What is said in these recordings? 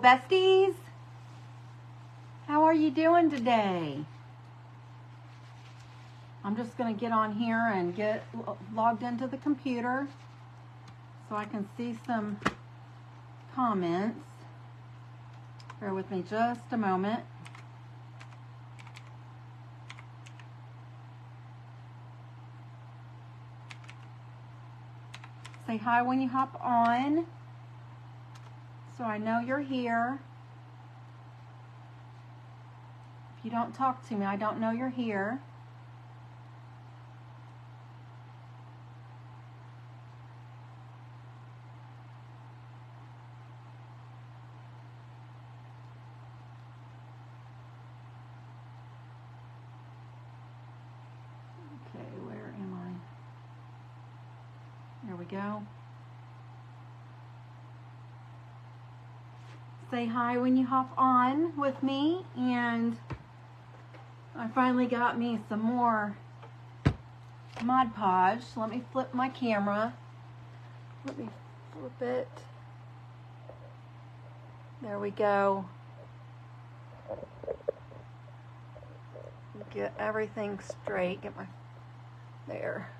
Hello, besties. How are you doing today? I'm just going to get on here and get logged into the computer so I can see some comments. Bear with me just a moment. Say hi when you hop on so I know you're here. If you don't talk to me, I don't know you're here. Okay, where am I? There we go. Say hi when you hop on with me, and I finally got me some more Mod Podge. Let me flip my camera. Let me flip it. There we go. Get everything straight. Get my there.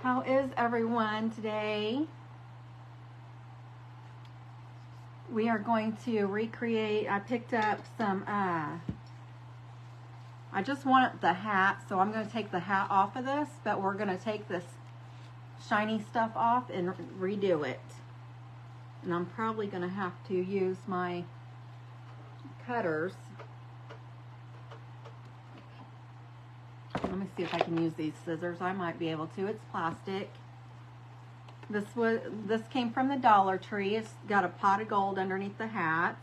How is everyone today? We are going to recreate. I picked up some, I just want the hat, so I'm going to take the hat off of this, but we're going to take this shiny stuff off and redo it. And I'm probably going to have to use my cutters. Let me see if I can use these scissors. I might be able to. It's plastic. This came from the Dollar Tree. It's got a pot of gold underneath the hat.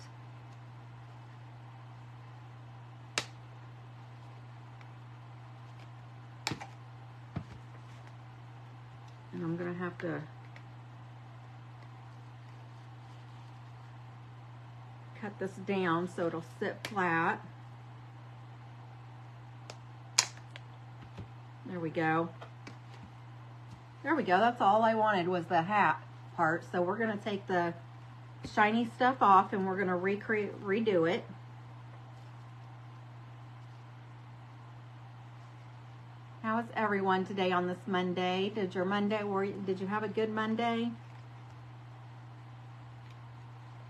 And I'm going to have to cut this down so it'll sit flat. There we go. There we go. That's all I wanted was the hat part. So we're going to take the shiny stuff off and we're going to redo it. How is everyone today on this Monday? Did you have a good Monday?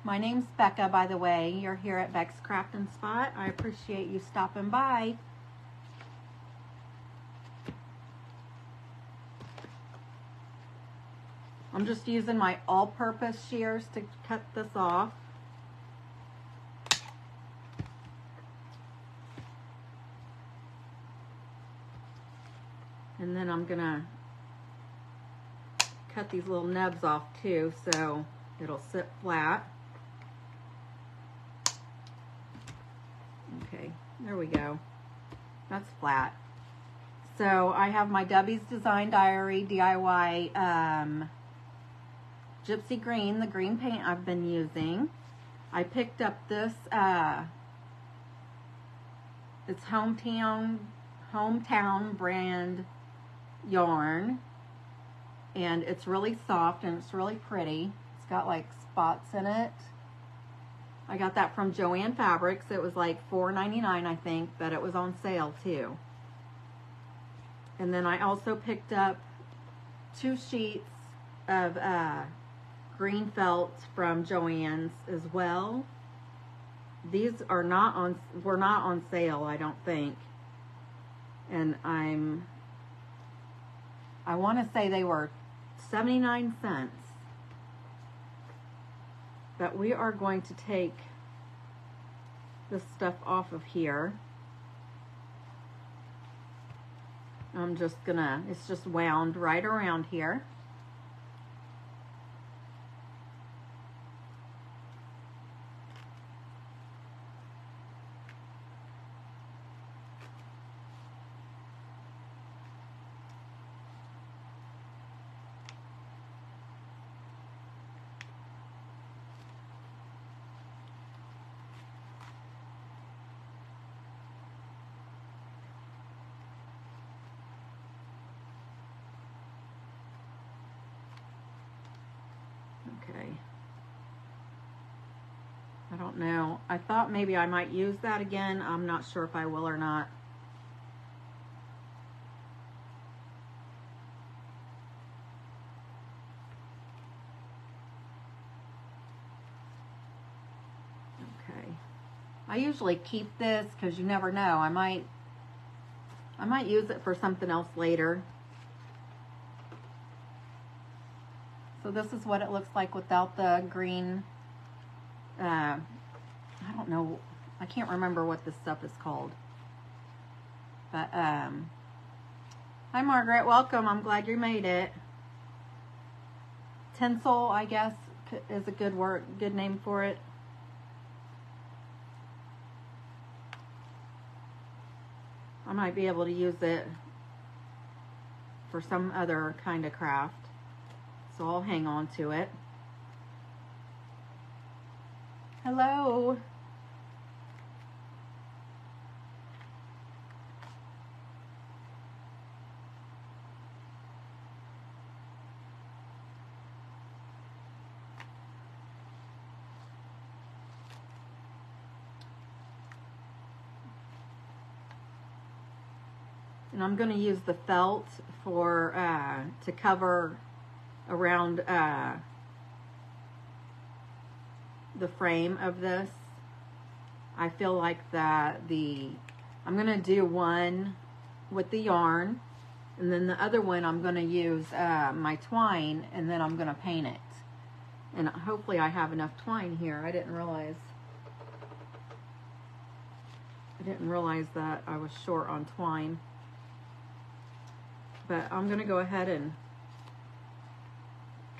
My name's Becca, by the way. You're here at Beck's Craft and Spot. I appreciate you stopping by. I'm just using my all-purpose shears to cut this off. And then I'm gonna cut these little nubs off too, so it'll sit flat. Okay, there we go. That's flat. So I have my Debbie's Design Diary DIY Gypsy Green, the green paint I've been using. I picked up this, it's hometown brand yarn, and it's really soft and it's really pretty. It's got like spots in it. I got that from Joann Fabrics. It was like $4.99, I think, but it was on sale too. And then I also picked up 2 sheets of green felt from Joann's as well. These are were not on sale, I don't think. And I want to say they were 79 cents. But we are going to take this stuff off of here. It's just wound right around here. Okay. I don't know. I thought maybe I might use that again. I'm not sure if I will or not. Okay. I usually keep this because you never know. I might use it for something else later. So this is what it looks like without the green. I don't know. I can't remember what this stuff is called. But hi Margaret, welcome. I'm glad you made it. Tinsel, I guess, is a good name for it. I might be able to use it for some other kind of craft. So I'll hang on to it. Hello. And I'm going to use the felt for to cover around the frame of this. I feel like that I'm going to do one with the yarn, and then the other one I'm going to use my twine, and then I'm going to paint it. And hopefully I have enough twine here. I didn't realize that I was short on twine. But I'm going to go ahead and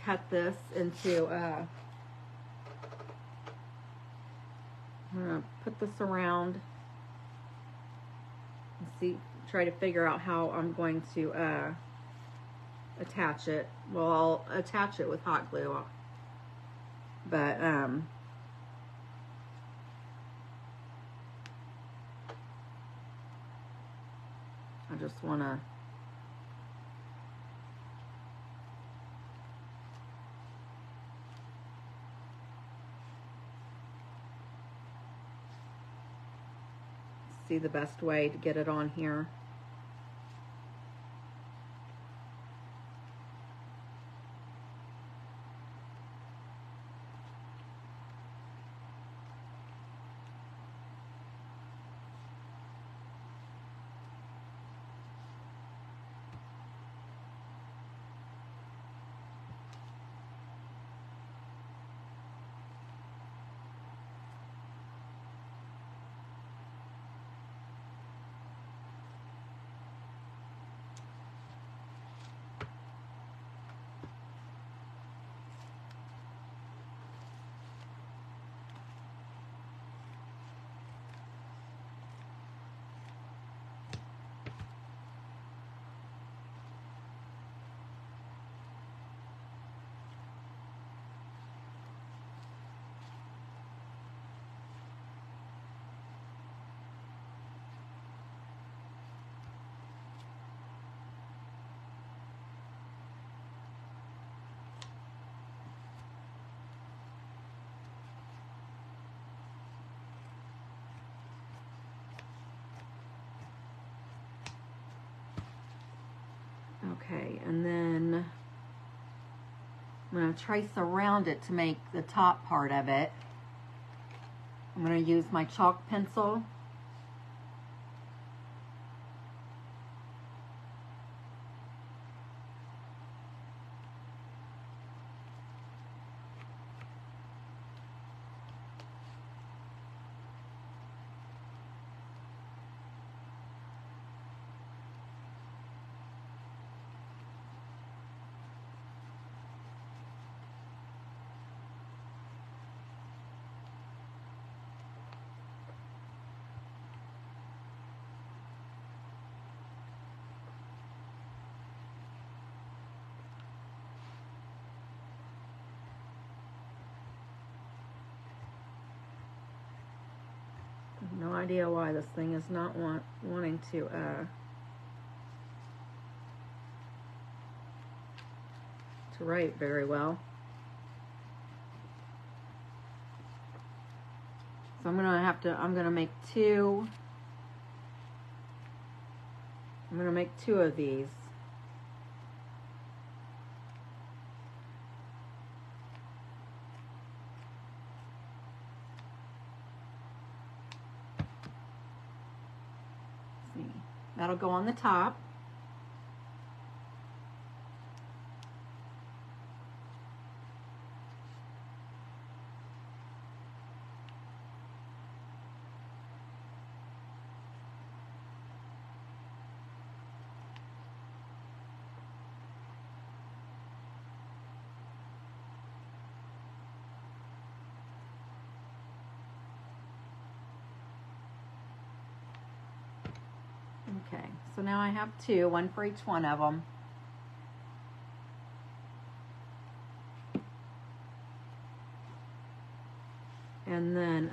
cut this into, I'm going to put this around and try to figure out how I'm going to attach it. Well, I'll attach it with hot glue, but I just want to see the best way to get it on here. Okay, and then I'm going to trace around it to make the top part of it. I'm going to use my chalk pencil. No idea why this thing is not wanting to write very well. So I'm gonna make two. I'm gonna make two of these. Let's see, that'll go on the top. Okay, so now I have two, one for each one of them. And then,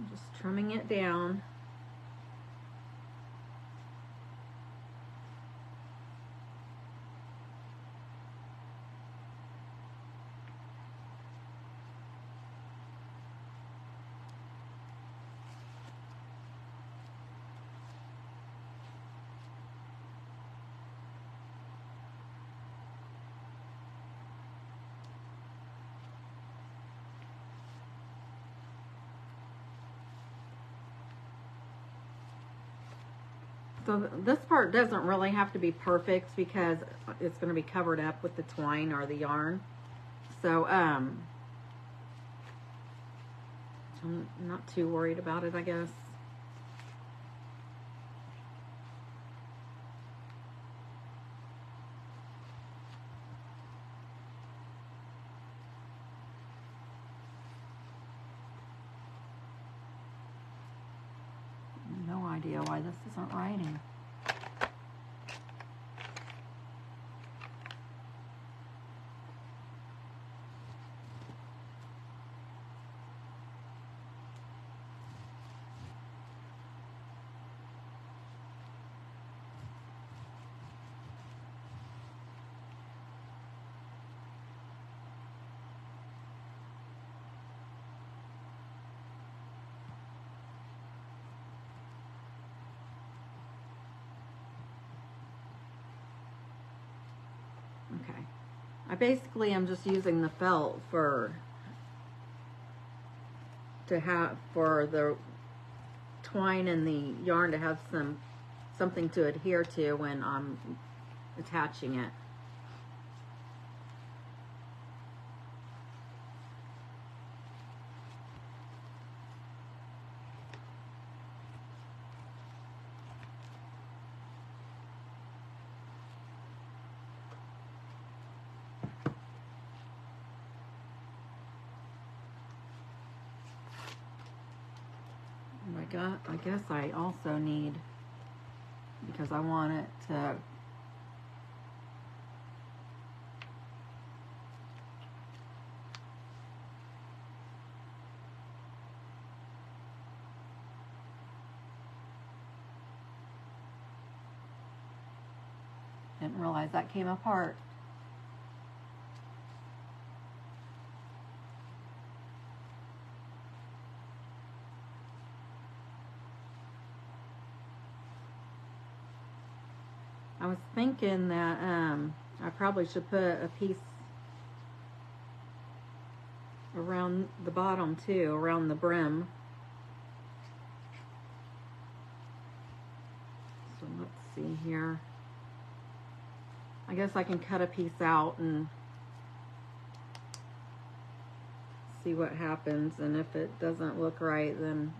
I'm just trimming it down. So this part doesn't really have to be perfect because it's going to be covered up with the twine or the yarn. So I'm not too worried about it, I guess. No idea why this isn't writing. Okay, I basically am just using the felt for the twine and the yarn to have something to adhere to when I'm attaching it. I guess I also need, because I want it to didn't realize that came apart. I was thinking that I probably should put a piece around the bottom too, around the brim. So let's see here. I guess I can cut a piece out and see what happens, and if it doesn't look right, then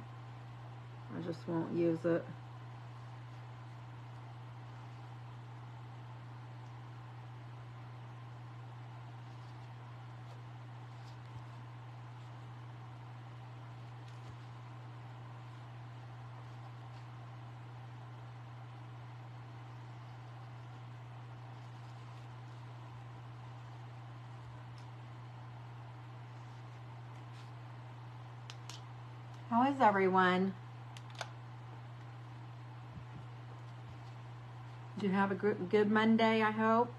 I just won't use it. How is everyone? Did you have a good Monday, I hope?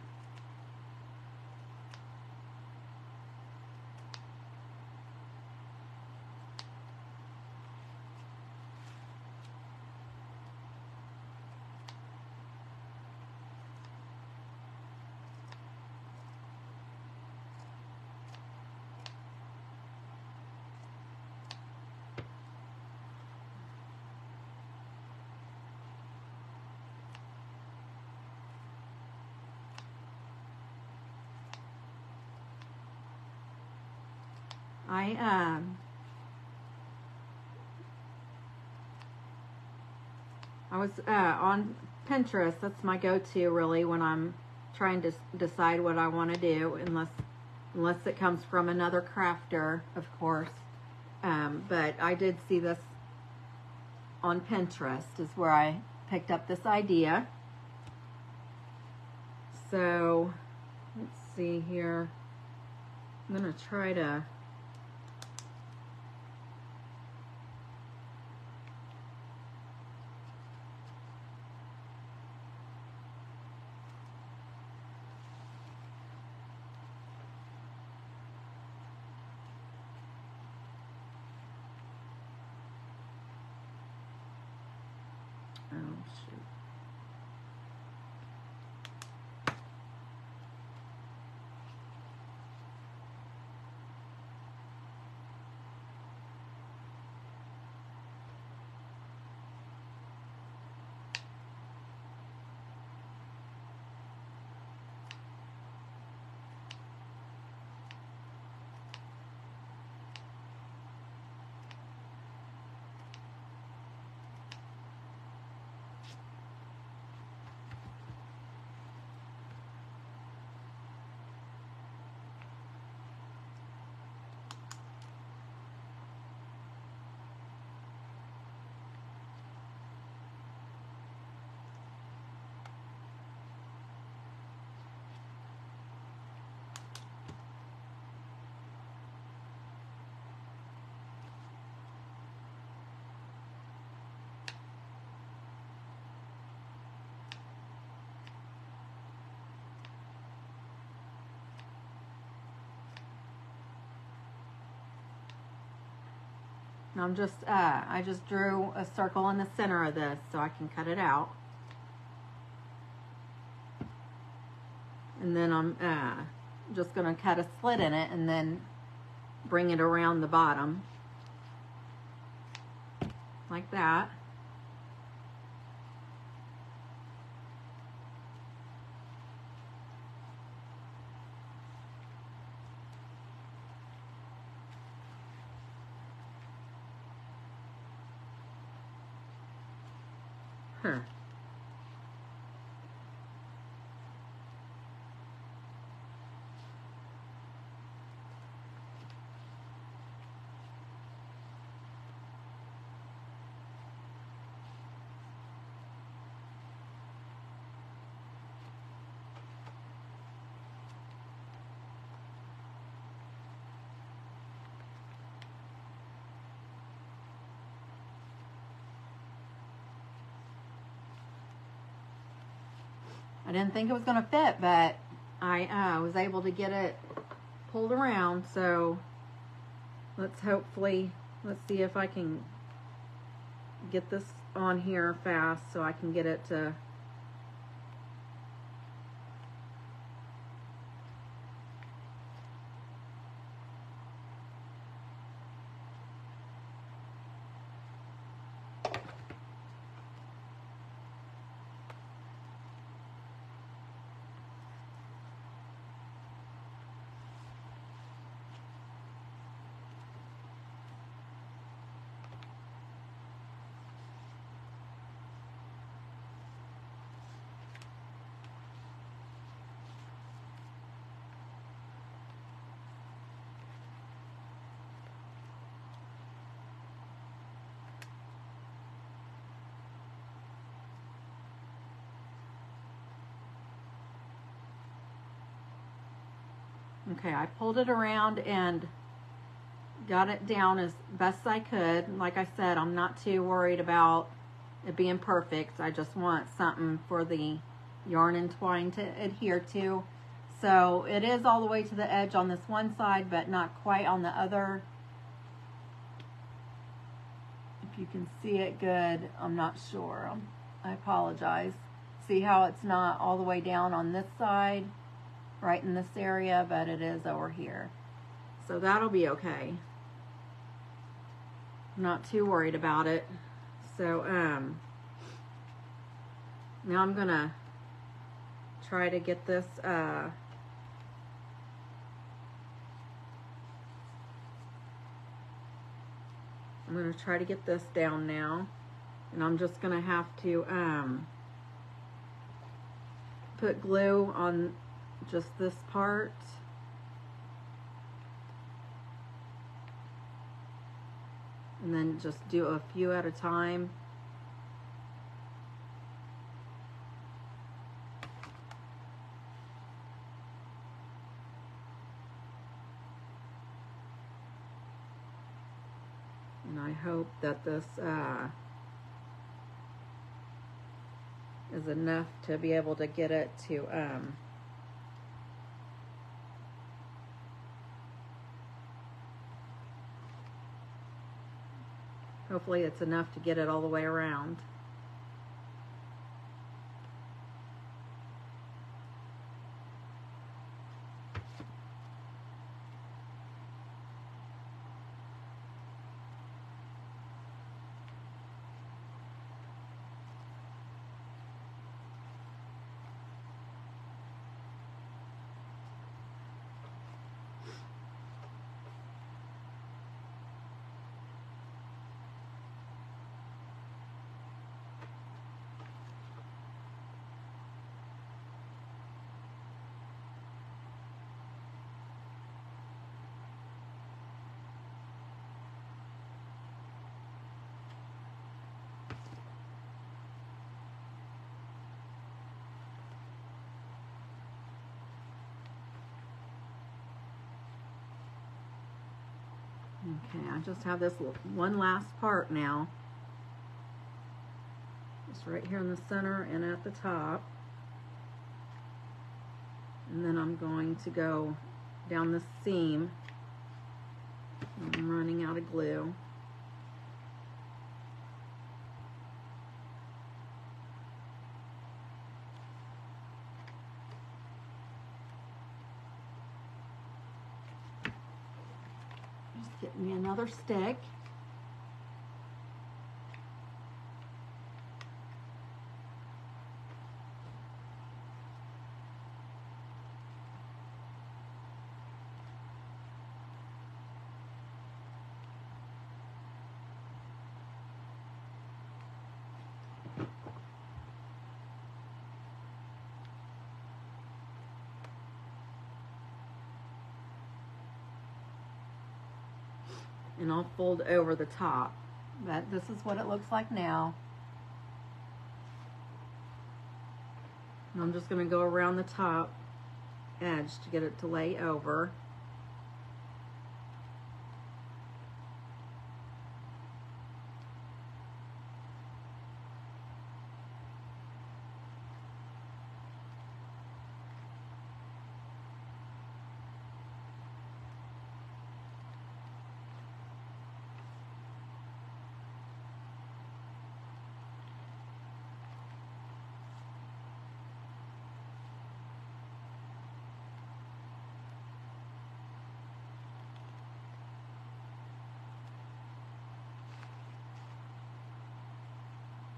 I was on Pinterest. That's my go-to really when I'm trying to decide what I want to do, unless it comes from another crafter, of course. But I did see this on Pinterest is where I picked up this idea. So let's see here. I'm gonna try to shoot. I just drew a circle in the center of this so I can cut it out. And then I'm just going to cut a slit in it and then bring it around the bottom. Like that. Huh. I didn't think it was going to fit, but I was able to get it pulled around. So let's see if I can get this on here fast so I can get it to Okay, I pulled it around and got it down as best I could. Like I said, I'm not too worried about it being perfect. I just want something for the yarn and twine to adhere to. So it is all the way to the edge on this one side, but not quite on the other. If you can see it good, I'm not sure. I apologize. See how it's not all the way down on this side, right in this area, but it is over here. So that'll be okay. I'm not too worried about it. So now I'm gonna try to get this I'm gonna try to get this down now, and I'm just gonna have to put glue on just this part. And then just do a few at a time. And I hope that this is enough to be able to get it to hopefully it's enough to get it all the way around. Okay, I just have this one last part now. Just right here in the center and at the top. And then I'm going to go down the seam. I'm running out of glue. Just get me another stick. And I'll fold over the top. But this is what it looks like now. And I'm just going to go around the top edge to get it to lay over.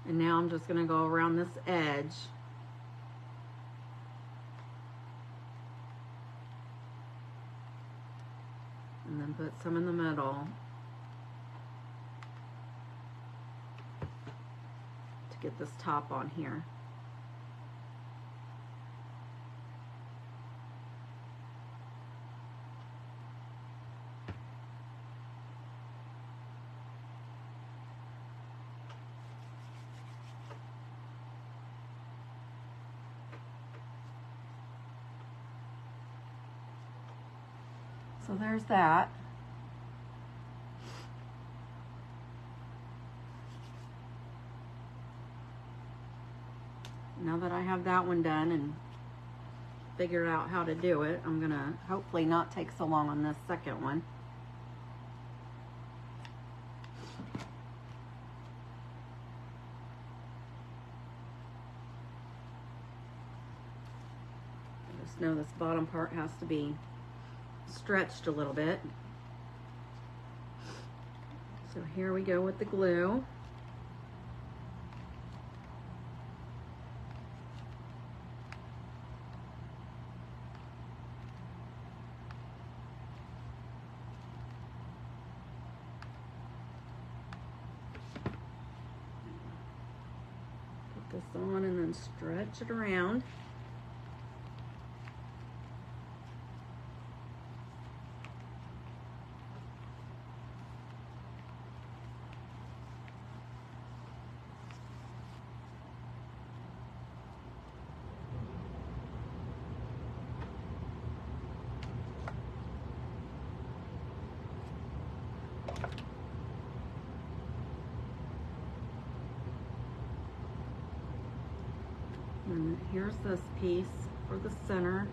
And now I'm just going to go around this edge. And then put some in the middle to get this top on here. So there's that. Now that I have that one done and figured out how to do it, I'm gonna hopefully not take so long on this second one. I just know this bottom part has to be stretched a little bit. So here we go with the glue. Put this on and then stretch it around. And here's this piece for the center.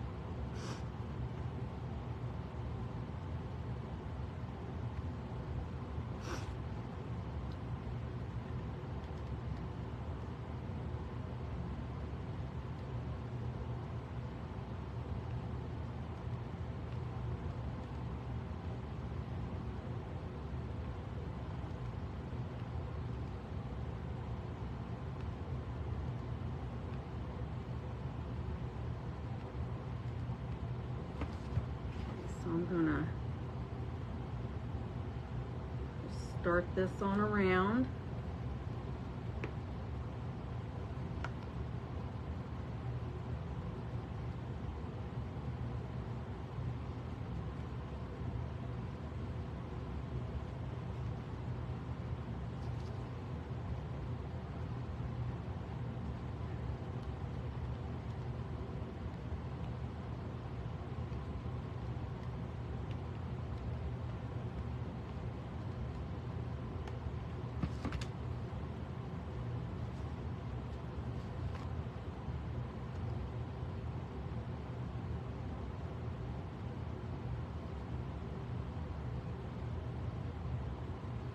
I'm gonna start this on around.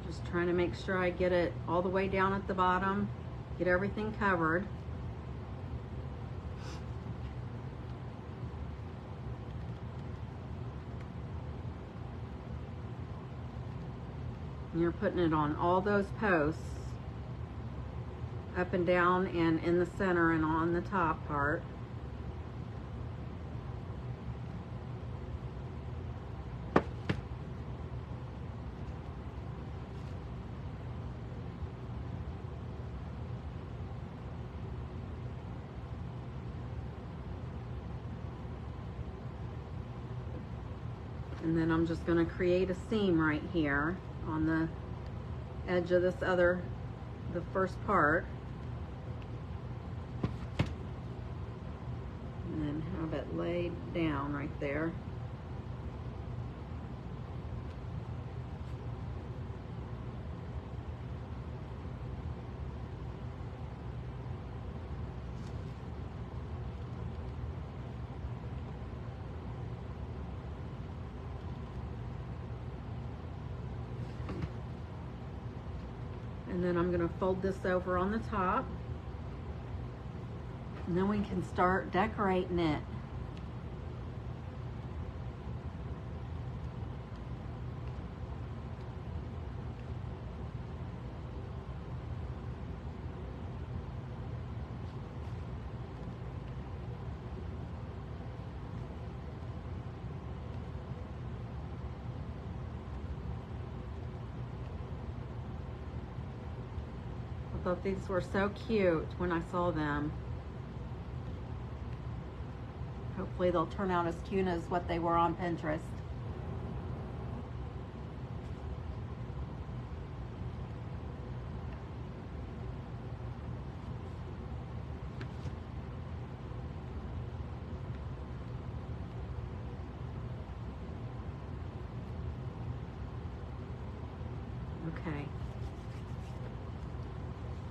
Just trying to make sure I get it all the way down at the bottom, get everything covered. And you're putting it on all those posts, up and down and in the center and on the top part. And then I'm just going to create a seam right here on the edge of this the first part. And then have it laid down right there. And then I'm going to fold this over on the top. And then we can start decorating it. I thought these were so cute when I saw them. Hopefully they'll turn out as cute as what they were on Pinterest. Okay.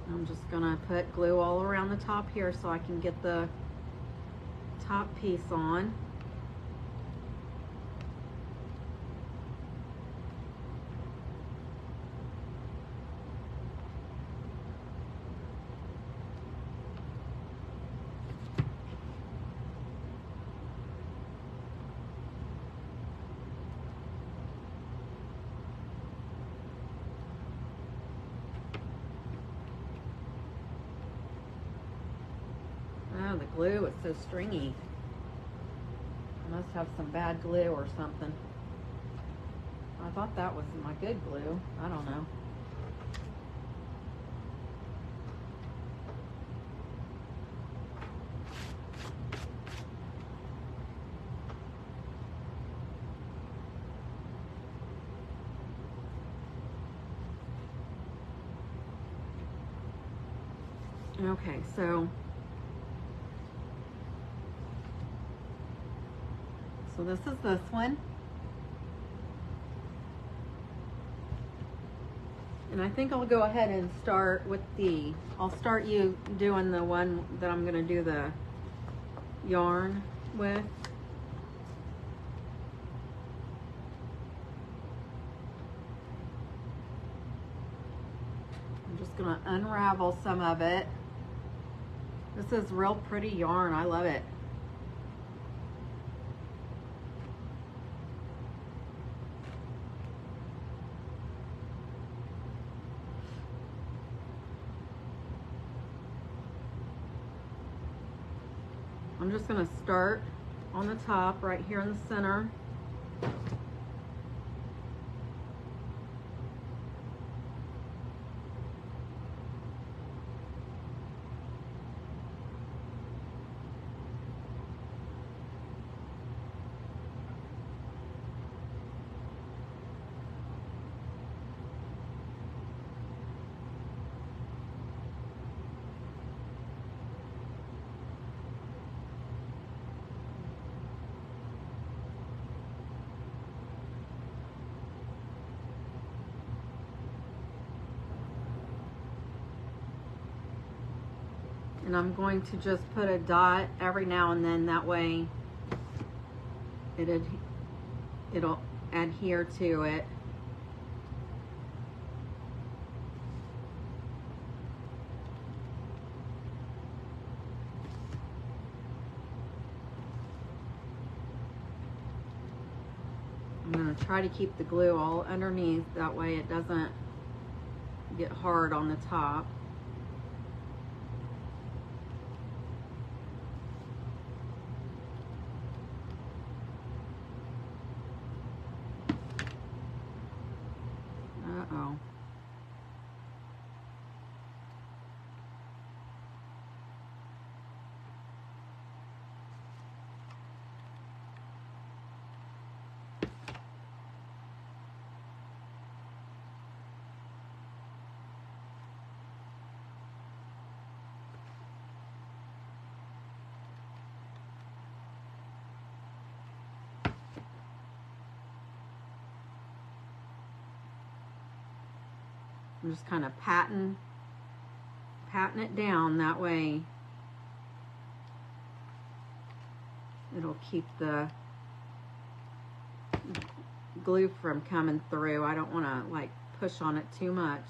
I'm just gonna put glue all around the top here so I can get the top piece on. Oh, the glue is so stringy. I must have some bad glue or something. I thought that was my good glue. I don't know. Okay, so this is this one. And I think I'll go ahead and start with I'll start you doing the one that I'm gonna do the yarn with. I'm just gonna unravel some of it. This is real pretty yarn, I love it. I'm just going to start on the top right here in the center. And I'm going to just put a dot every now and then, that way it'll adhere to it. I'm going to try to keep the glue all underneath, that way it doesn't get hard on the top. Uh-oh. I'm just kind of patting it down, that way it'll keep the glue from coming through. I don't want to like push on it too much.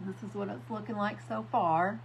This is what it's looking like so far.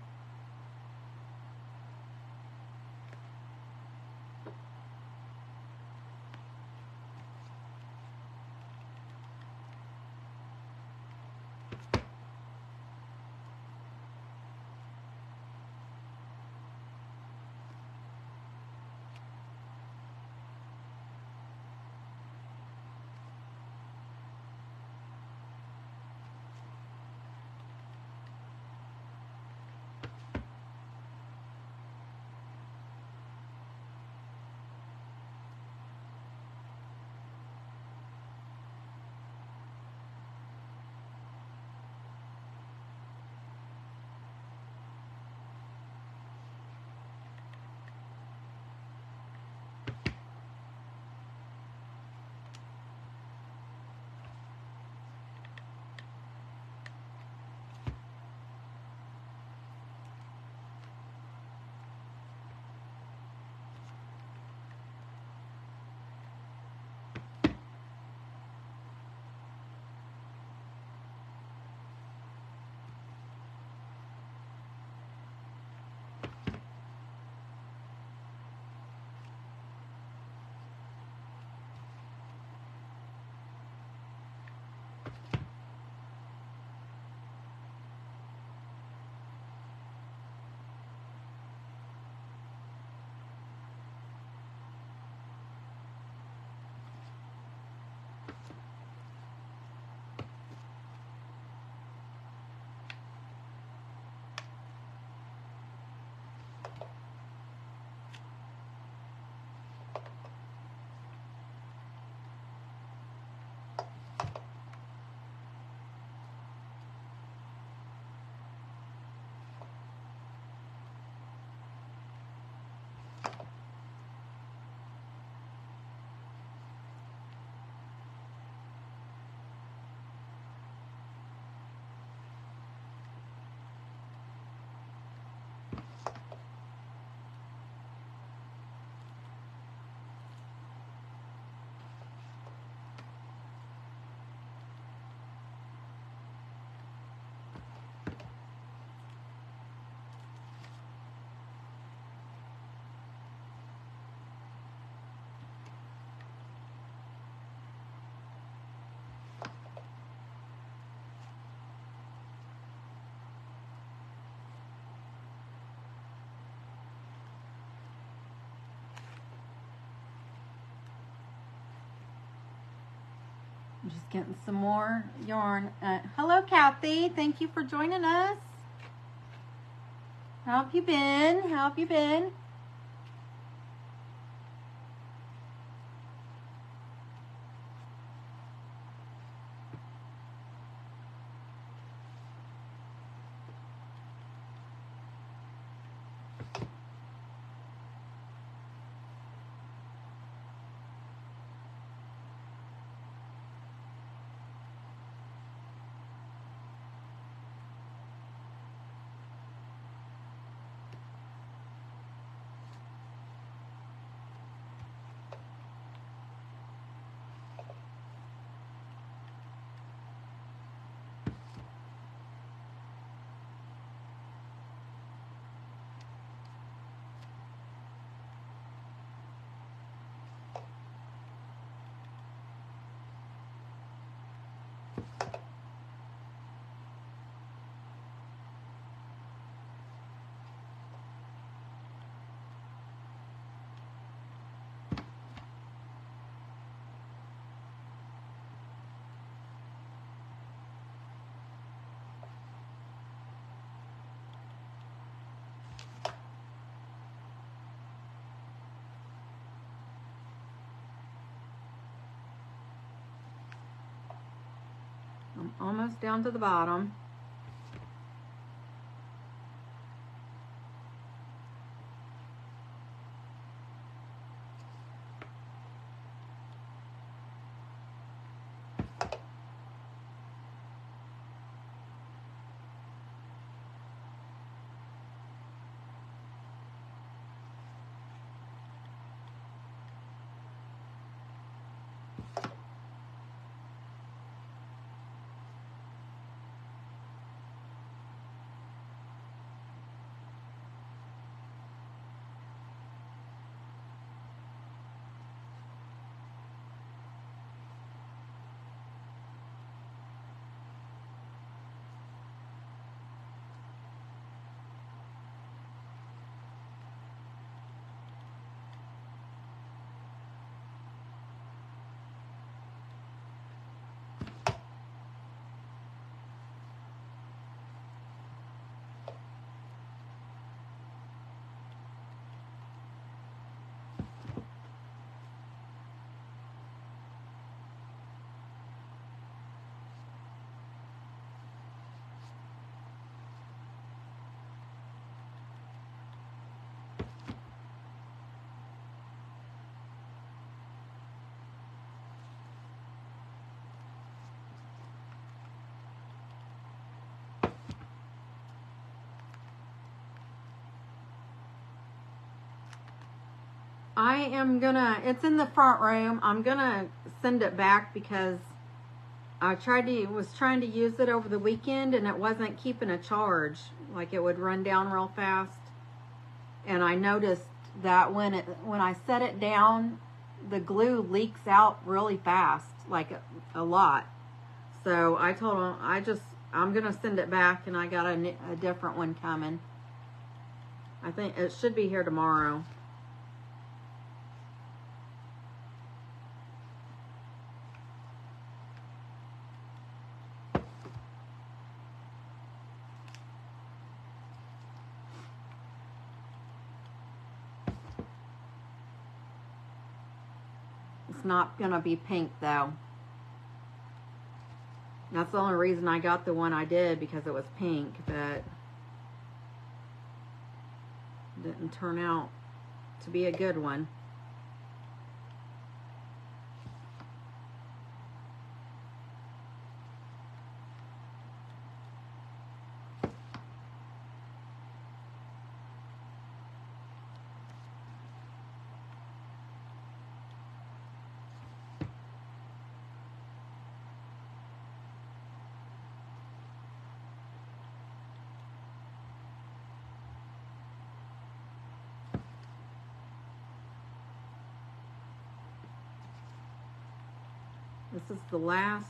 I'm just getting some more yarn. Hello, Kathy. Thank you for joining us. How have you been? How have you been? I'm almost down to the bottom. I am gonna, it's in the front room. I'm gonna send it back because I was trying to use it over the weekend and it wasn't keeping a charge. Like it would run down real fast. And I noticed that when I set it down, the glue leaks out really fast, like a lot. So I told him, I'm gonna send it back, and I got a different one coming. I think it should be here tomorrow. It's not gonna be pink though. That's the only reason I got the one I did, because it was pink, but it didn't turn out to be a good one. This is the last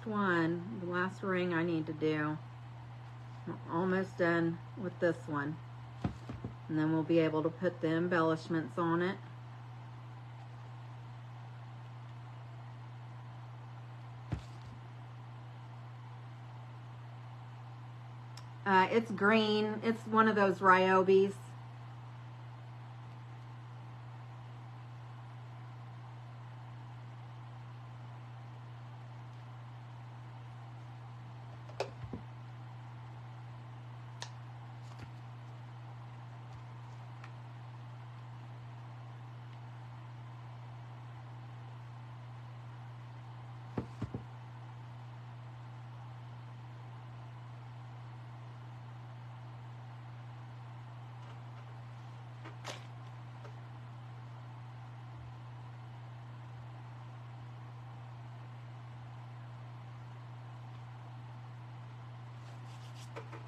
one, the last ring I need to do. I'm almost done with this one. And then we'll be able to put the embellishments on it. It's green. It's one of those Ryobis.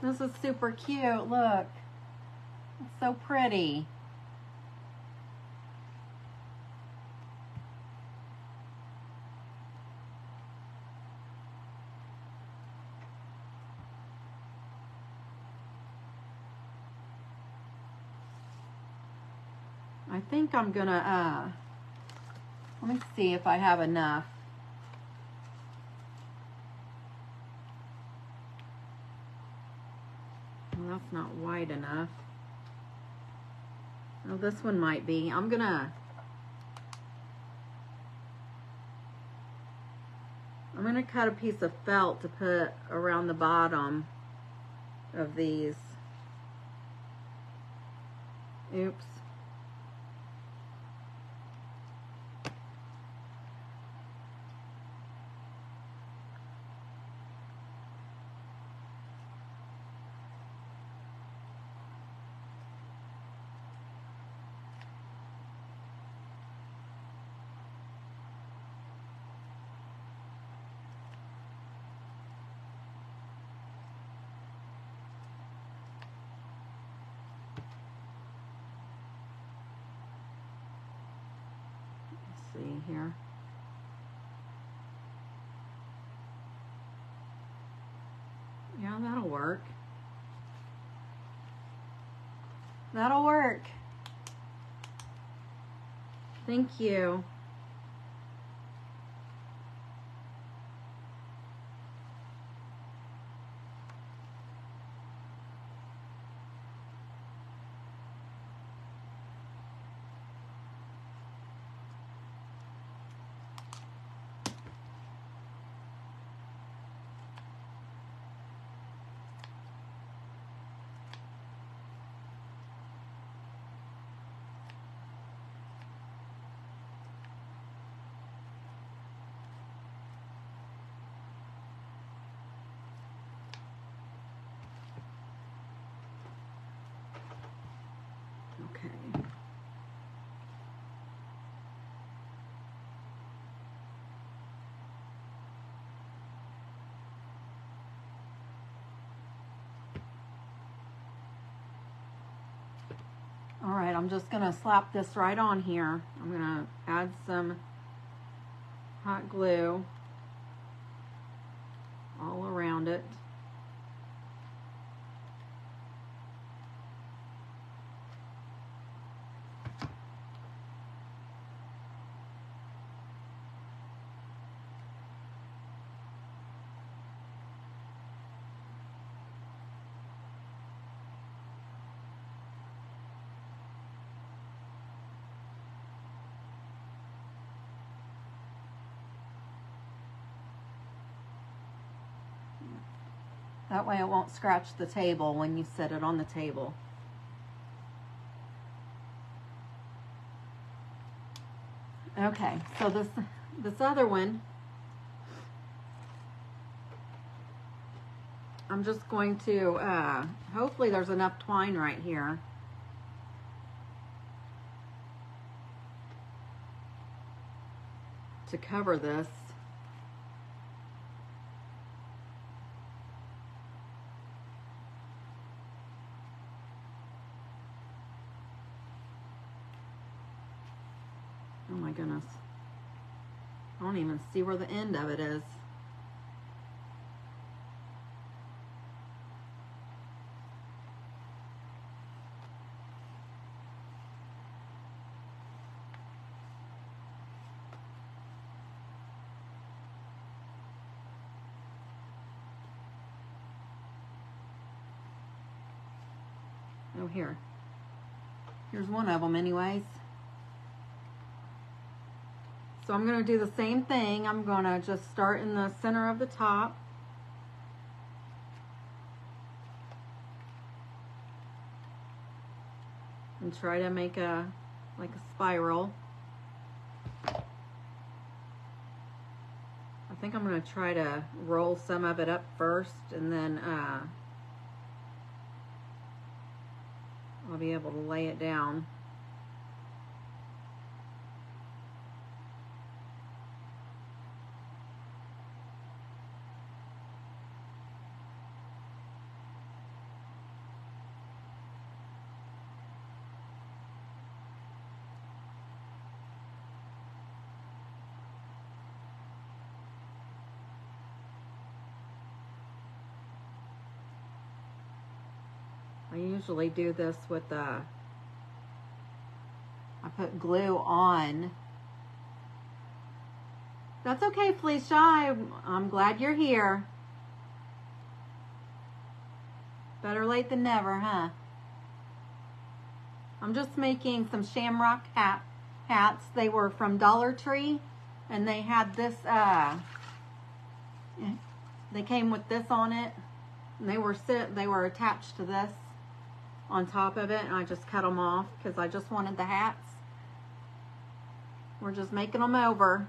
This is super cute. Look. It's so pretty. I think I'm gonna, let me see if I have enough. Well, that's not wide enough. Oh, this one might be. I'm gonna cut a piece of felt to put around the bottom of these. Oops. See here. Yeah, that'll work. That'll work. Thank you. right, I'm just gonna slap this right on here. I'm gonna add some hot glue all around it. That way it won't scratch the table when you set it on the table. Okay, so this other one, I'm just going to, hopefully there's enough twine right here. To cover this. Oh my goodness. I don't even see where the end of it is. Oh, here. Here's one of them anyways. So I'm going to do the same thing. I'm going to just start in the center of the top. And try to make like a spiral. I think I'm going to try to roll some of it up first, and then I'll be able to lay it down. I usually do this with I put glue on. That's okay, Felicia. I'm glad you're here. Better late than never, huh? I'm just making some shamrock hats. They were from Dollar Tree, and they had this, they came with this on it, and they were attached to this on top of it, and I just cut them off because I just wanted the hats. We're just making them over.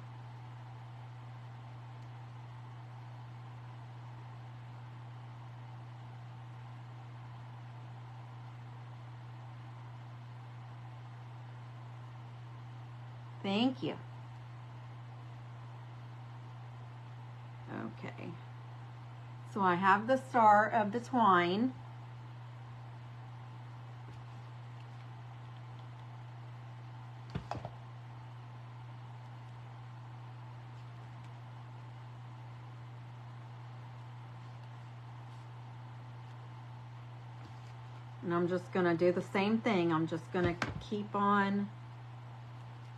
Thank you. Okay. So I have the start of the twine. And I'm just going to do the same thing. I'm just going to keep on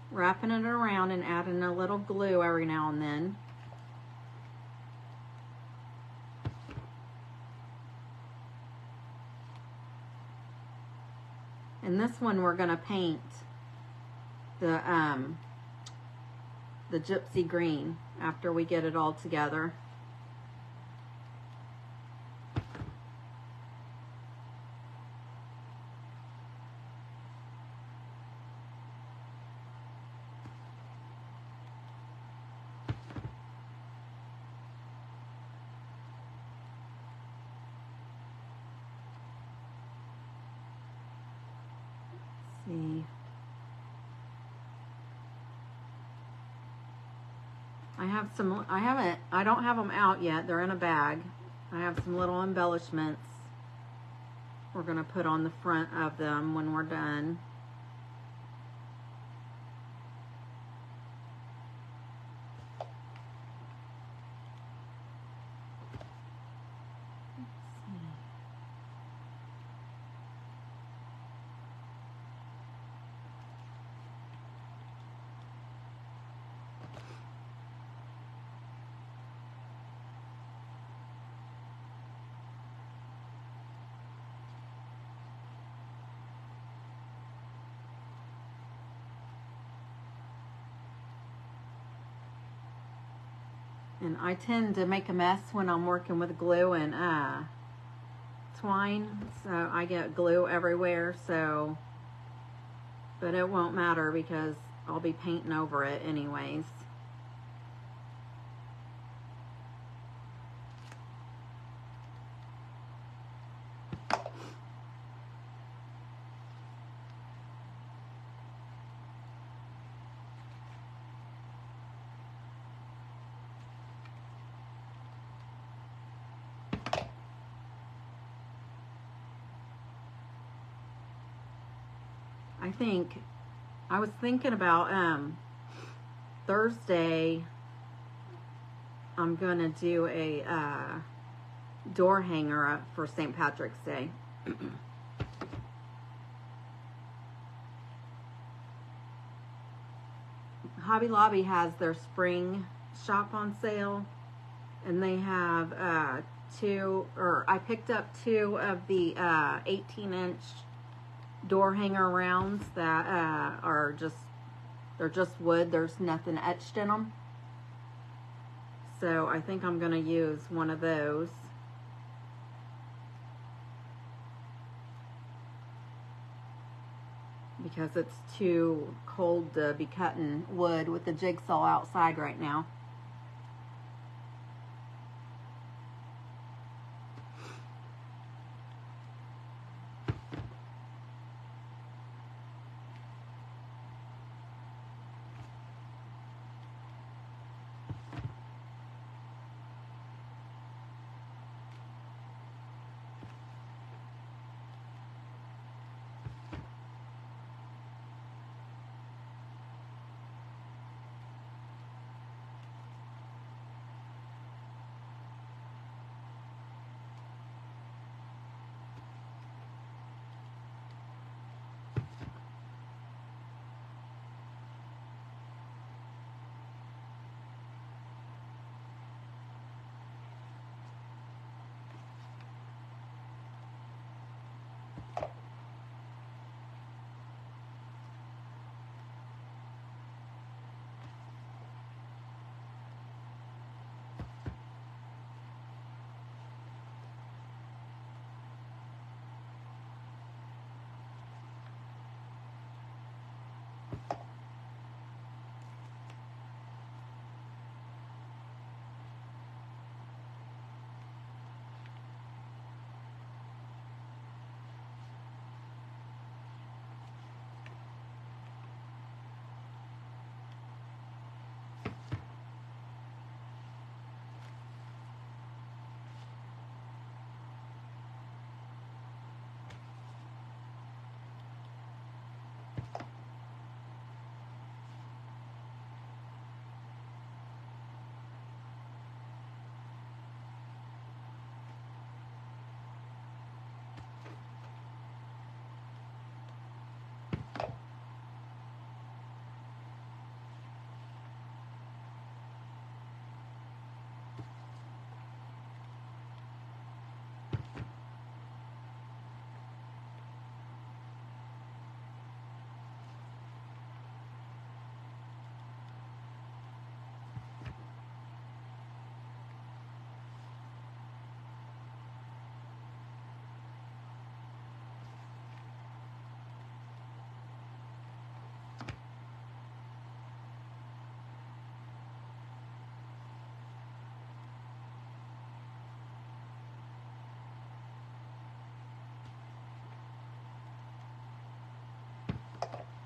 wrapping it around and adding a little glue every now and then. And this one we're going to paint the gypsy green after we get it all together. See. I don't have them out yet. They're in a bag. I have some little embellishments we're going to put on the front of them when we're done. And I tend to make a mess when I'm working with glue and twine, so I get glue everywhere, so, but it won't matter because I'll be painting over it anyways. I was thinking about Thursday I'm gonna do a door hanger up for St. Patrick's Day. Hobby Lobby has their spring shop on sale, and they have I picked up 2 of the 18-inch door hanger rounds that they're just wood. There's nothing etched in them. So I think I'm gonna use one of those. Because it's too cold to be cutting wood with the jigsaw outside right now.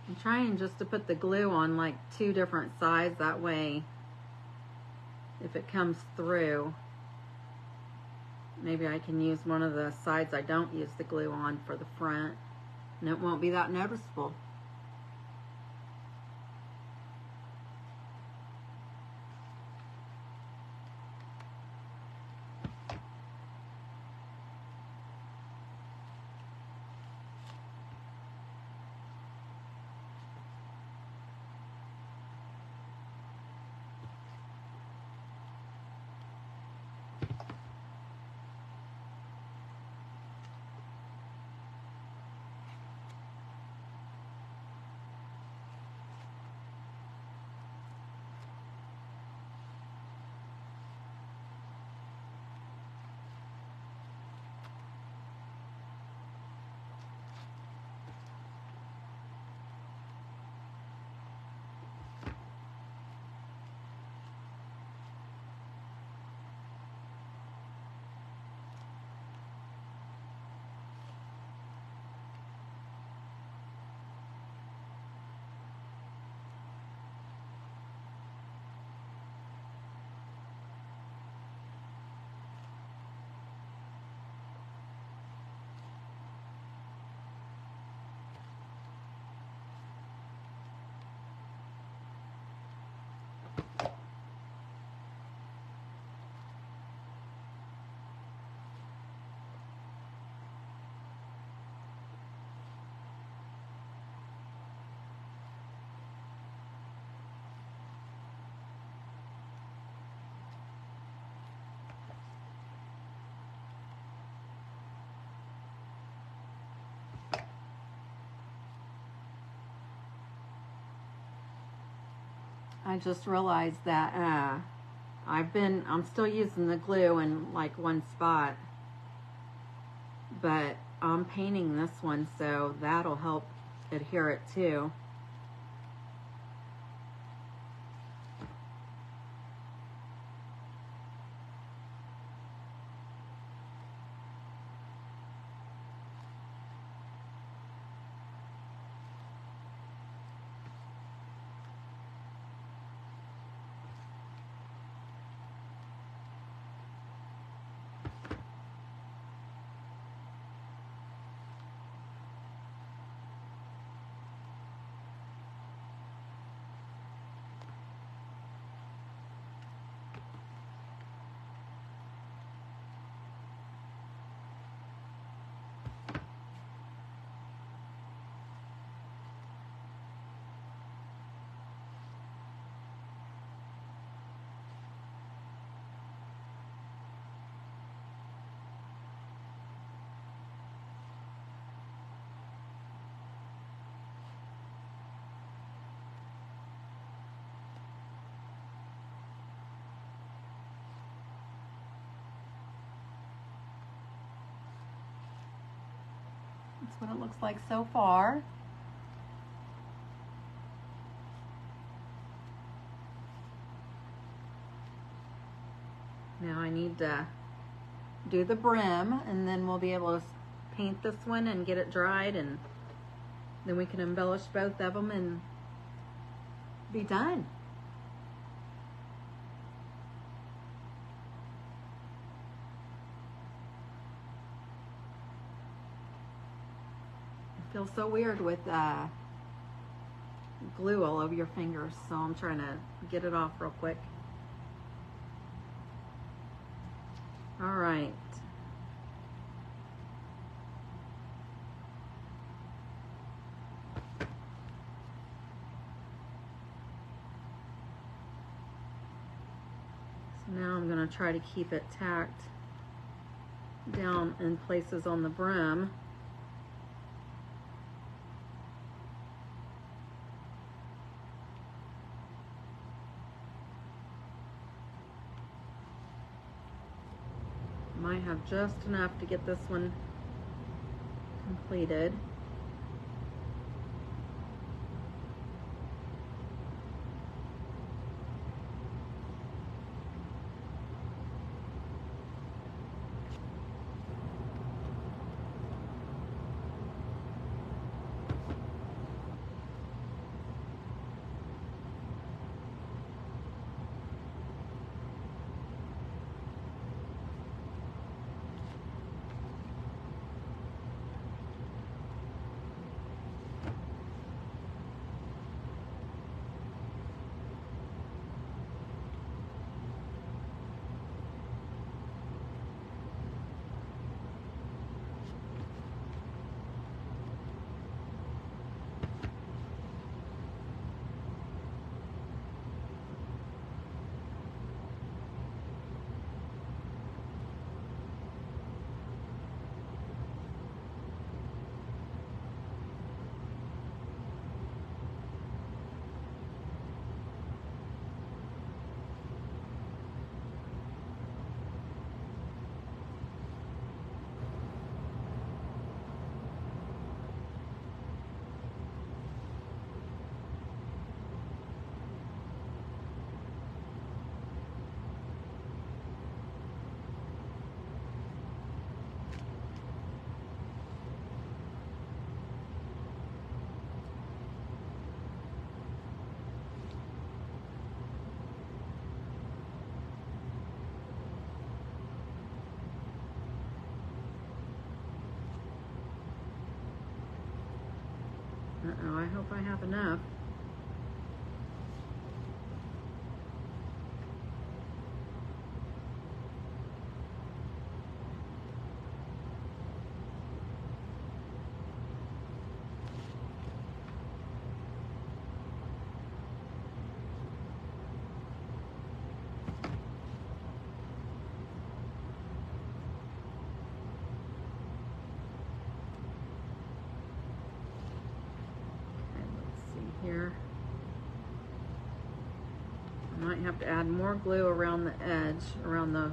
I'm trying just to put the glue on like 2 different sides, that way if it comes through, maybe I can use one of the sides I don't use the glue on for the front, and it won't be that noticeable. I just realized that I'm still using the glue in like one spot, but I'm painting this one, so that'll help adhere it too. That's what it looks like so far. Now I need to do the brim, and then we'll be able to paint this one and get it dried, and then we can embellish both of them and be done. It feels so weird with glue all over your fingers, so I'm trying to get it off real quick. All right. So now I'm going to try to keep it tacked down in places on the brim. Might have just enough to get this one completed. Uh-oh, I hope I have enough. Here. might have to add more glue around the edge, around the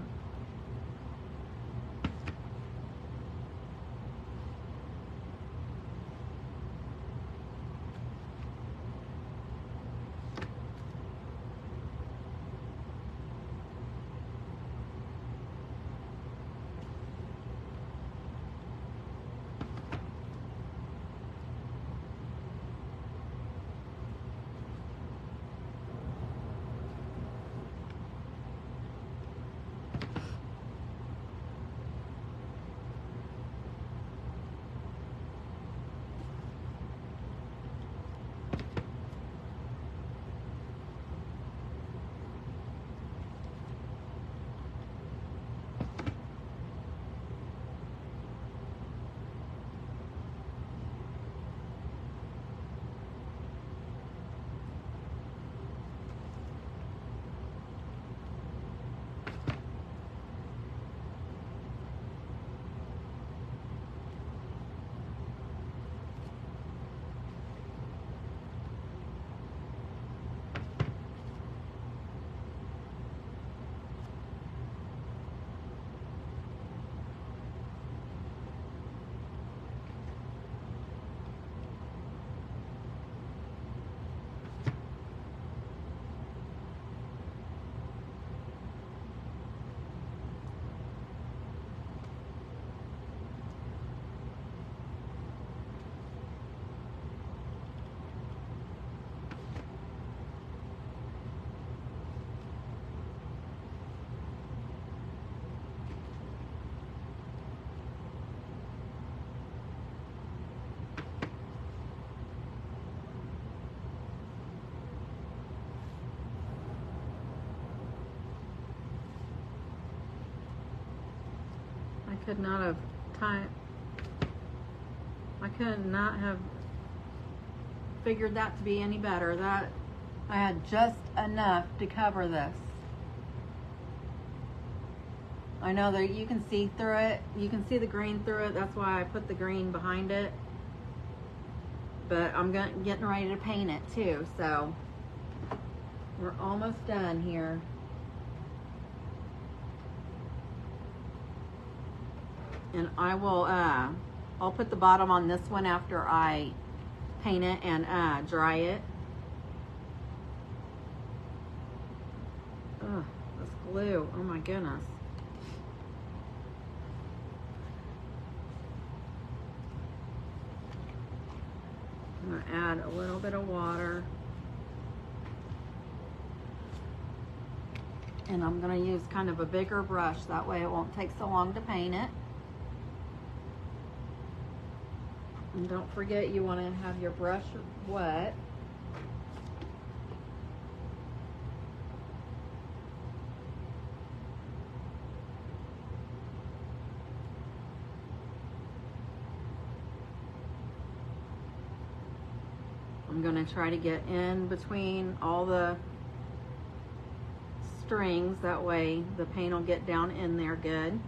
could not have I could not have figured that to be any better. That I had just enough to cover this. I know that you can see through it. You can see the green through it. That's why I put the green behind it. But I'm getting ready to paint it too. So we're almost done here. And I will, I'll put the bottom on this one after I paint it and dry it. Ugh, this glue, oh my goodness. I'm gonna add a little bit of water. And I'm gonna use kind of a bigger brush, that way it won't take so long to paint it. And don't forget, you want to have your brush wet. I'm going to try to get in between all the strings, that way the paint will get down in there good.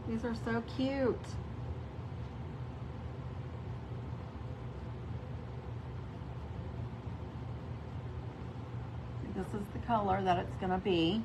These are so cute. This is the color that it's going to be.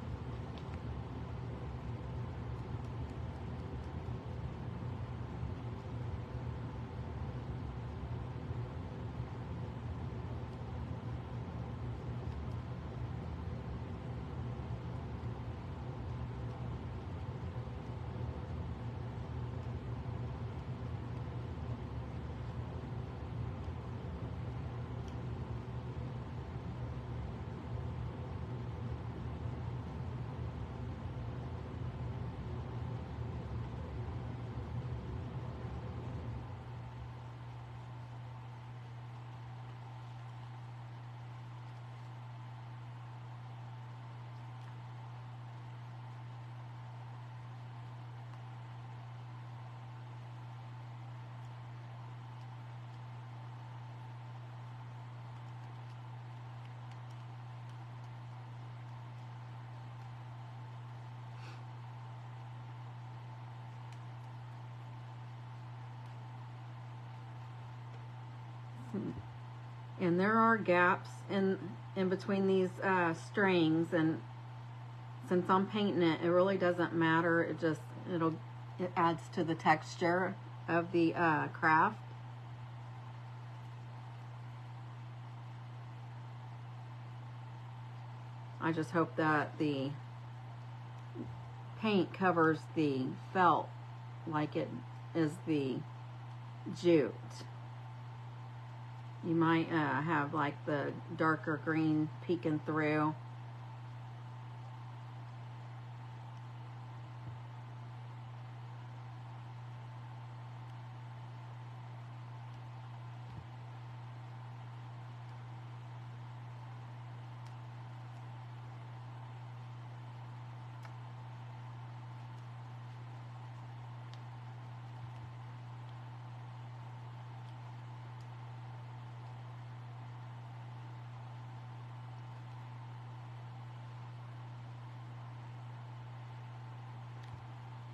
And there are gaps in between these strings, and since I'm painting it, it really doesn't matter. It adds to the texture of the craft. I just hope that the paint covers the felt like it is the jute. You might have like the darker green peeking through.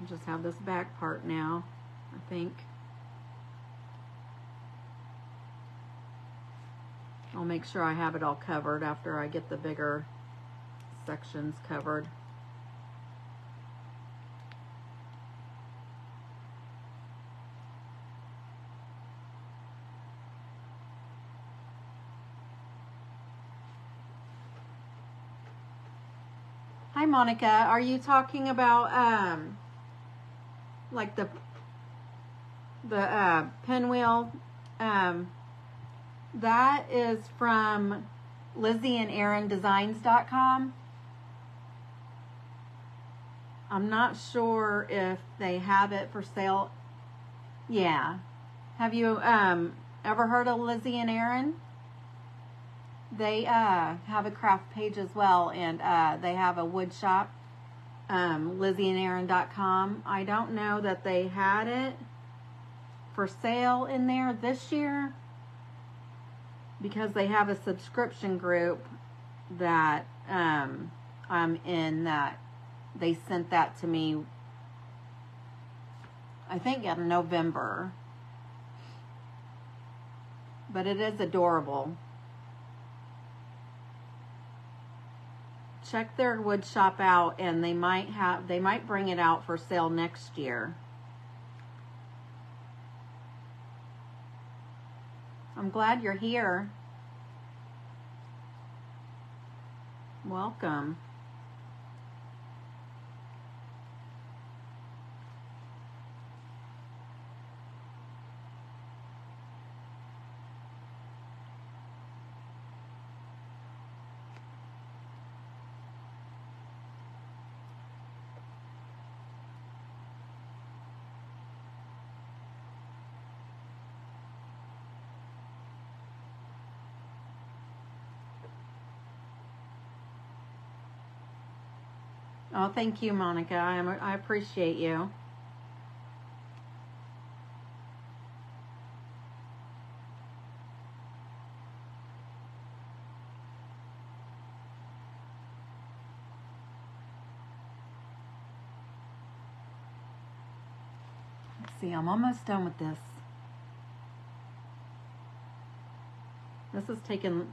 Just have this back part now, I think. I'll make sure I have it all covered after I get the bigger sections covered. Hi Monica, are you talking about like the pinwheel? That is from LizzieandAaronDesigns.com. I'm not sure if they have it for sale. Yeah. Have you ever heard of Lizzie and Aaron? They have a craft page as well, and they have a wood shop. LizzieandAaron.com. I don't know that they had it for sale in there this year because they have a subscription group that I'm in, that they sent that to me, I think in November. But it is adorable. Check their wood shop out, and they might bring it out for sale next year. I'm glad you're here. Welcome. Oh, thank you, Monica. I appreciate you. Let's see, I'm almost done with this. This is taking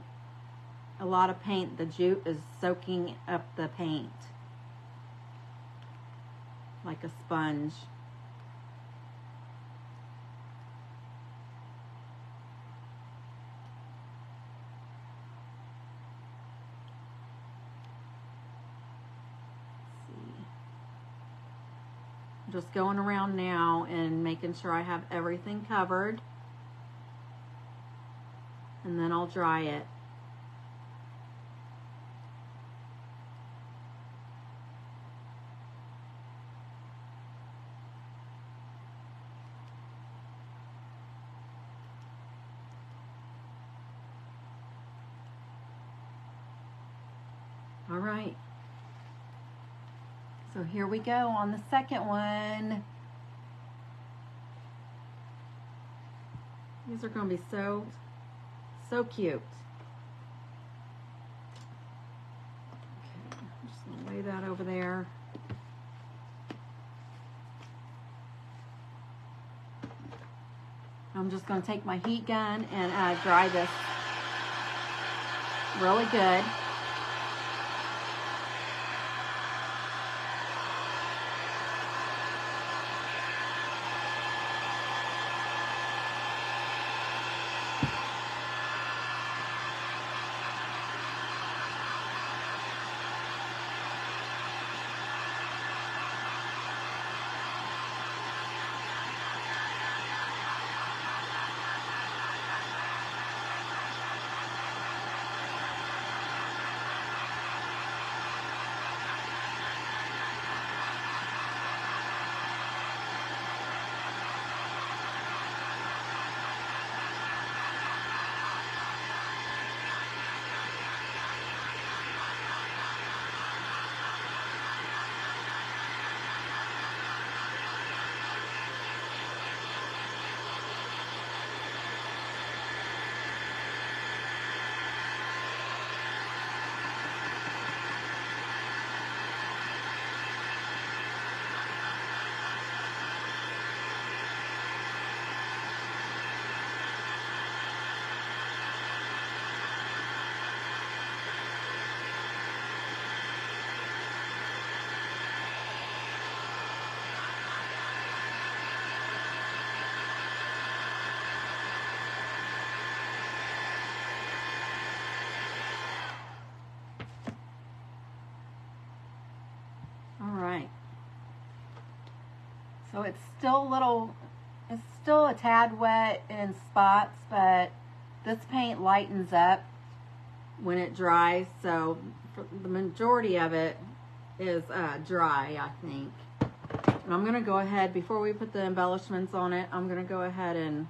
a lot of paint. The jute is soaking up the paint like a sponge. Just going around now and making sure I have everything covered, and then I'll dry it. All right. So here we go on the second one. These are going to be so cute. Okay, I'm just going to lay that over there. I'm just going to take my heat gun and dry this really good. So it's still a tad wet in spots, but this paint lightens up when it dries. So for the majority of it is dry, I think. And I'm going to go ahead, before we put the embellishments on it, I'm going to go ahead and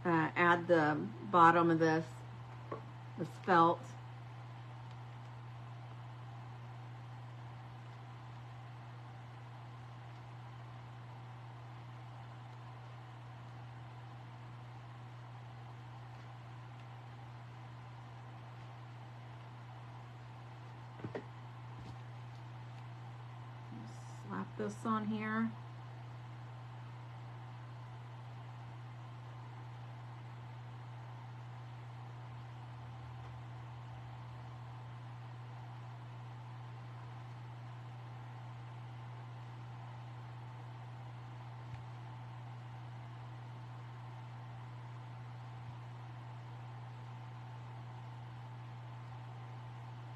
add the bottom of this felt. Slap this on here.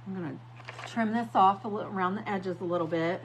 I'm going to trim this off a little, around the edges a little bit.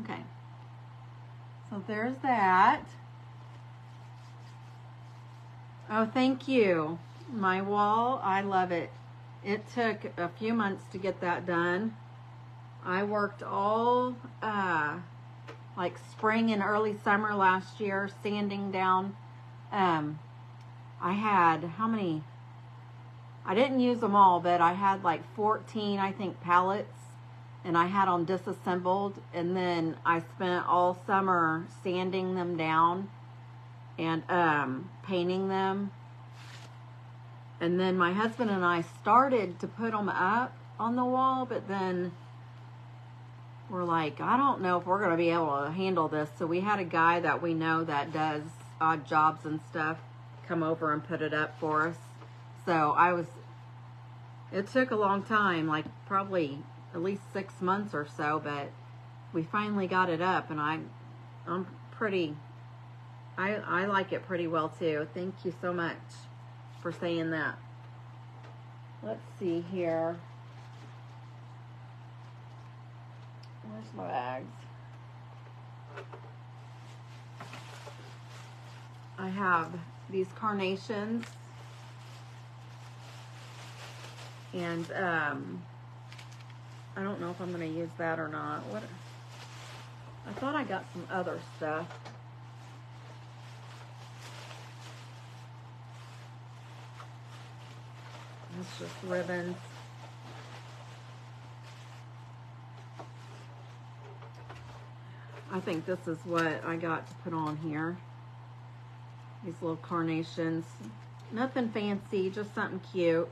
Okay, so there's that. Oh, thank you. My wall, I love it. It took a few months to get that done. I worked all like spring and early summer last year sanding down. I had, how many? I didn't use them all, but I had like 14, I think, pallets. And I had them disassembled, and then I spent all summer sanding them down and painting them. And then my husband and I started to put them up on the wall, but then we're like, I don't know if we're going to be able to handle this. So we had a guy that we know that does odd jobs and stuff come over and put it up for us. So it took a long time, like probably at least 6 months or so, but we finally got it up, and I like it pretty well too. Thank you so much for saying that. Let's see here. Where's my bags? I have these carnations, and I don't know if I'm going to use that or not. What? I thought I got some other stuff. It's just ribbons. I think this is what I got to put on here. These little carnations. Nothing fancy, just something cute.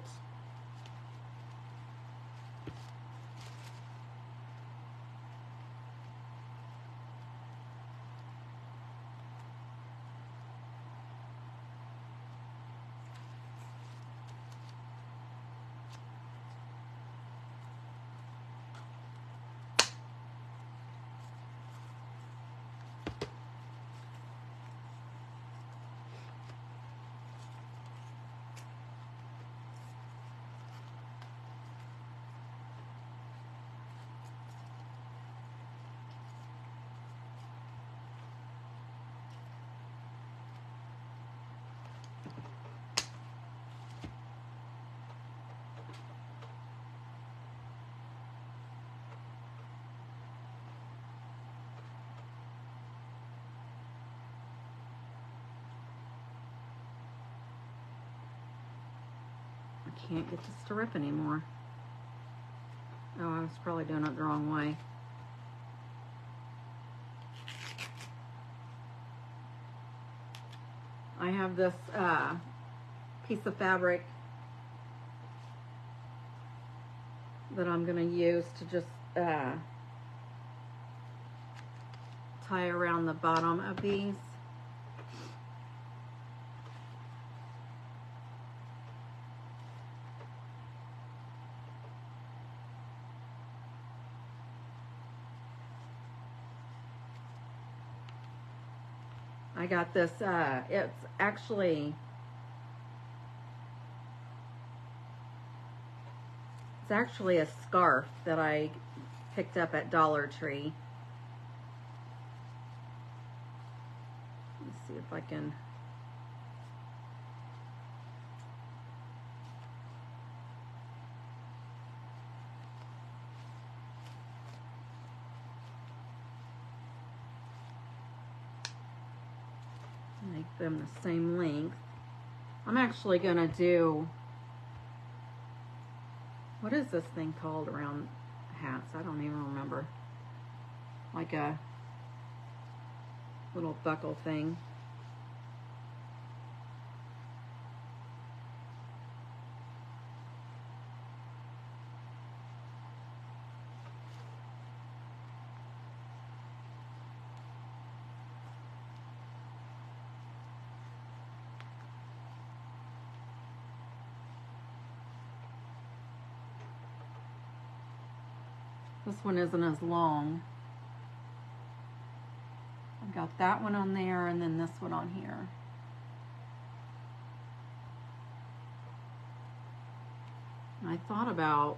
Can't get this to rip anymore. Oh, I was probably doing it the wrong way. I have this piece of fabric that I'm going to use to just tie around the bottom of these. I got this, it's actually a scarf that I picked up at Dollar Tree. Let's see if I can. Make them the same length. I'm actually gonna do, what is this thing called around hats? I don't even remember. Like a little buckle thing. This one isn't as long. I've got that one on there and then this one on here. And I thought about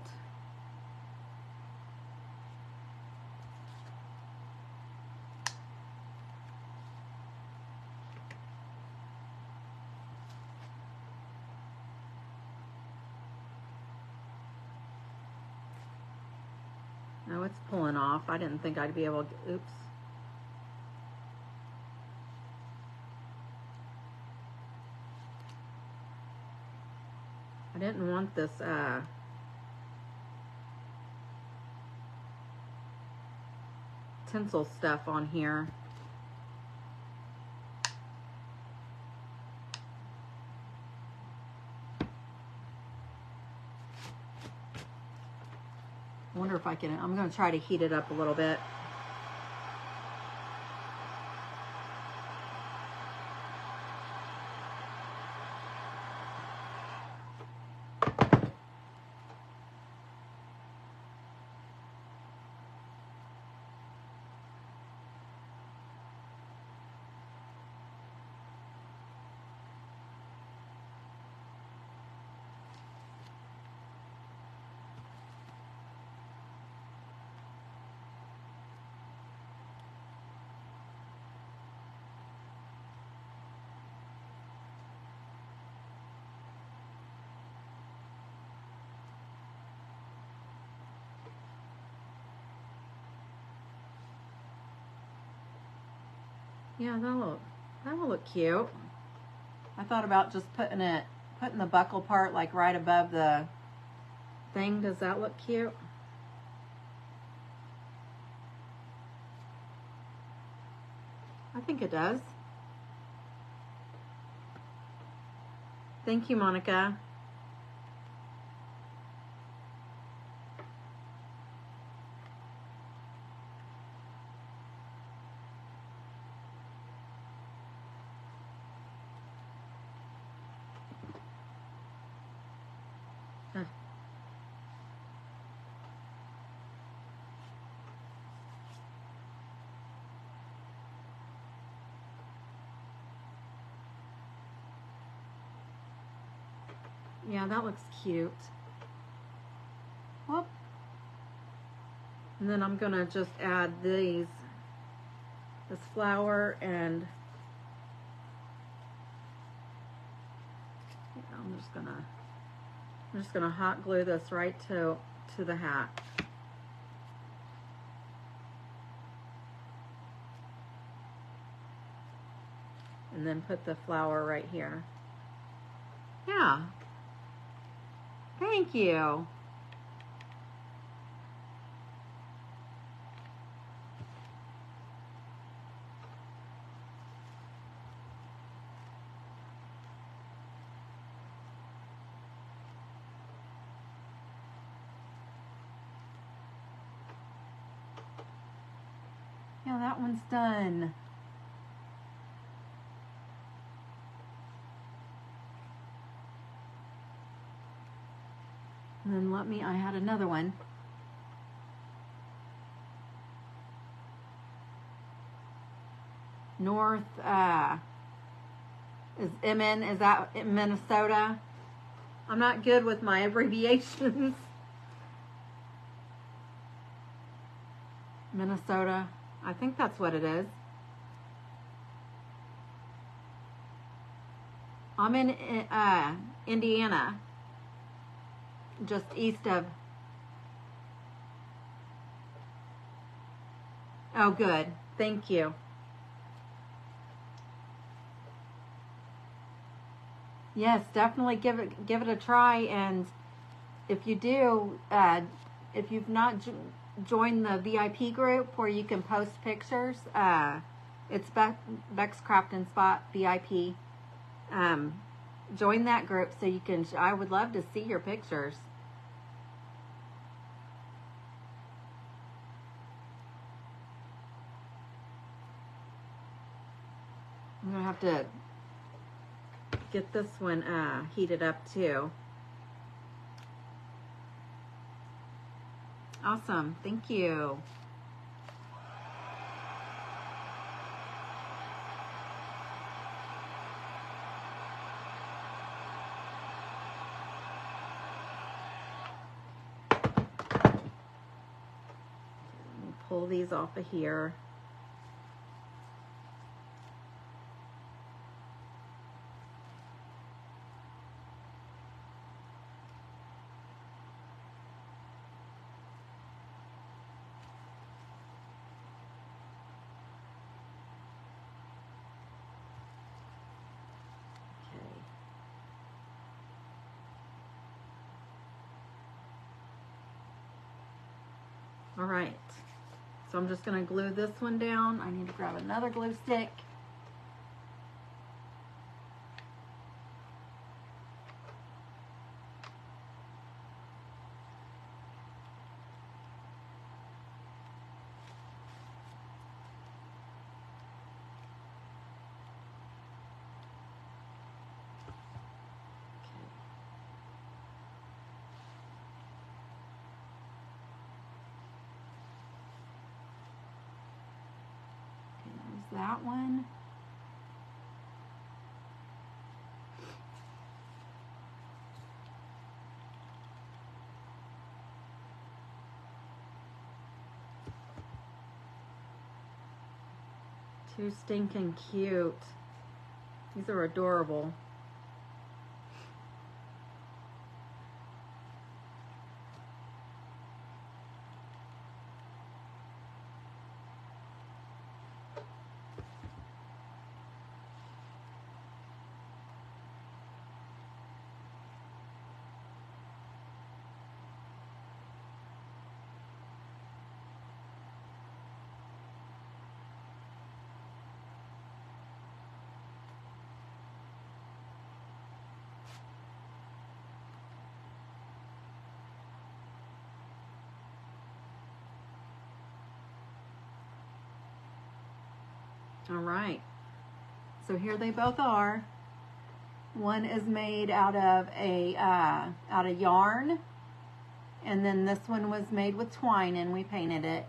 no, it's pulling off. I didn't think I'd be able to, oops. I didn't want this tinsel stuff on here. I wonder if I can, I'm going to try to heat it up a little bit. Yeah, that'll look cute. I thought about just putting the buckle part like right above the thing. Does that look cute? I think it does. Thank you, Monica. Yeah, that looks cute. Whoop. And then I'm gonna just add this flower, and I'm just gonna hot glue this right to the hat. And then put the flower right here. Yeah. Thank you. Yeah, that one's done. And then I had another one. North, is that in Minnesota? I'm not good with my abbreviations. Minnesota, I think that's what it is. I'm in Indiana, just east of. Oh, good. Thank you. Yes, definitely give it a try. And if you do, if you've not joined the VIP group where you can post pictures, it's Beck's Craft and Spot VIP. Join that group so you can. I would love to see your pictures. I'm gonna have to get this one heated up too. Awesome, thank you. Pull these off of here. All right, so I'm just gonna glue this one down. I need to grab another glue stick. That one. Too stinking cute. These are adorable. All right. So here they both are. One is made out of yarn, and then this one was made with twine, and we painted it.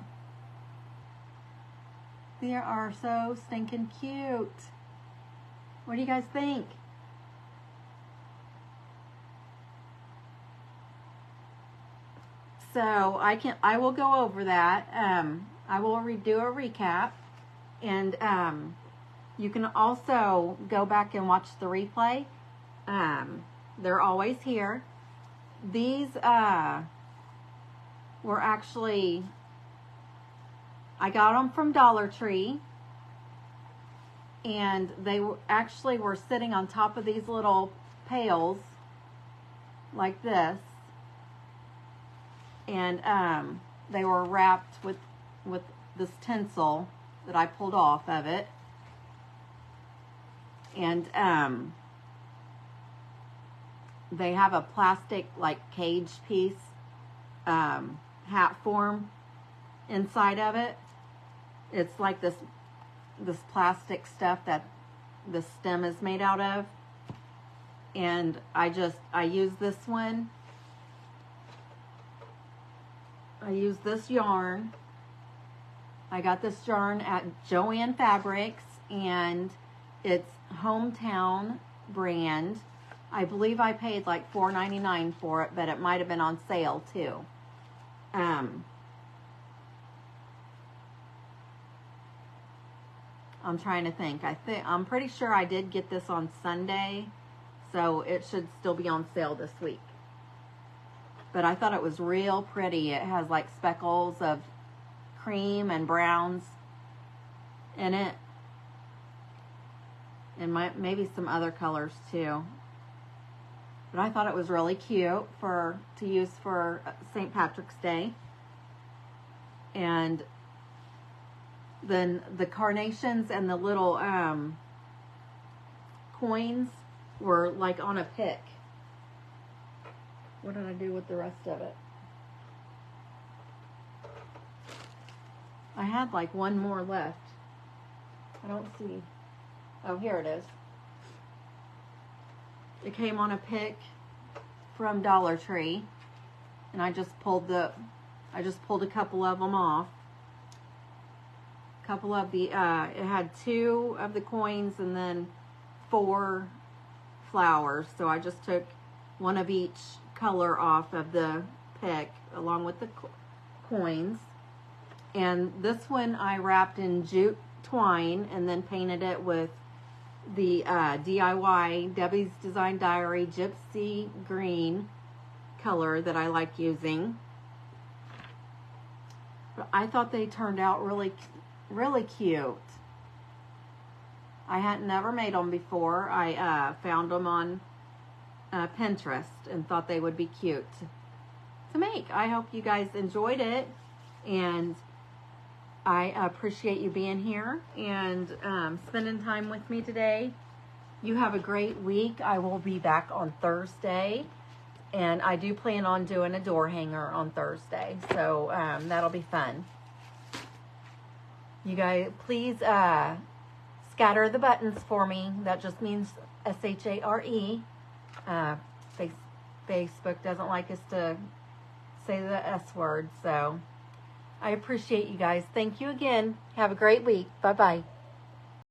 They are so stinking cute. What do you guys think? So I will go over that. I will do a recap, and you can also go back and watch the replay. They're always here. These were actually, I got them from Dollar Tree, and they actually were sitting on top of these little pails like this, and they were wrapped with this tinsel that I pulled off of it, and they have a plastic like cage piece hat form inside of it. It's like this plastic stuff that the stem is made out of, and I use this one. I use this yarn. I got this yarn at Joann Fabrics, and it's Hometown brand. I believe I paid like $4.99 for it, but it might have been on sale too. I'm trying to think. I'm pretty sure I did get this on Sunday, so it should still be on sale this week. But I thought it was real pretty. It has like speckles of cream and browns in it, and maybe some other colors too. But I thought it was really cute to use for St. Patrick's Day. And then the carnations and the little coins were like on a pick. What did I do with the rest of it? I had like one more left. I don't see. Oh, here it is. It came on a pick from Dollar Tree, and I just pulled a couple of them off. Couple of the it had 2 of the coins and then 4 flowers. So I just took one of each color off of the pick along with the coins. And this one I wrapped in jute twine and then painted it with the DIY Debbie's Design Diary Gypsy Green color that I like using. But I thought they turned out really cute. I had never made them before. I found them on Pinterest and thought they would be cute to make. I hope you guys enjoyed it, and I appreciate you being here and spending time with me today. You have a great week. I will be back on Thursday, and I do plan on doing a door hanger on Thursday, so that'll be fun. You guys, please scatter the buttons for me. That just means S-H-A-R-E. Facebook doesn't like us to say the S word, so I appreciate you guys. Thank you again. Have a great week. Bye-bye.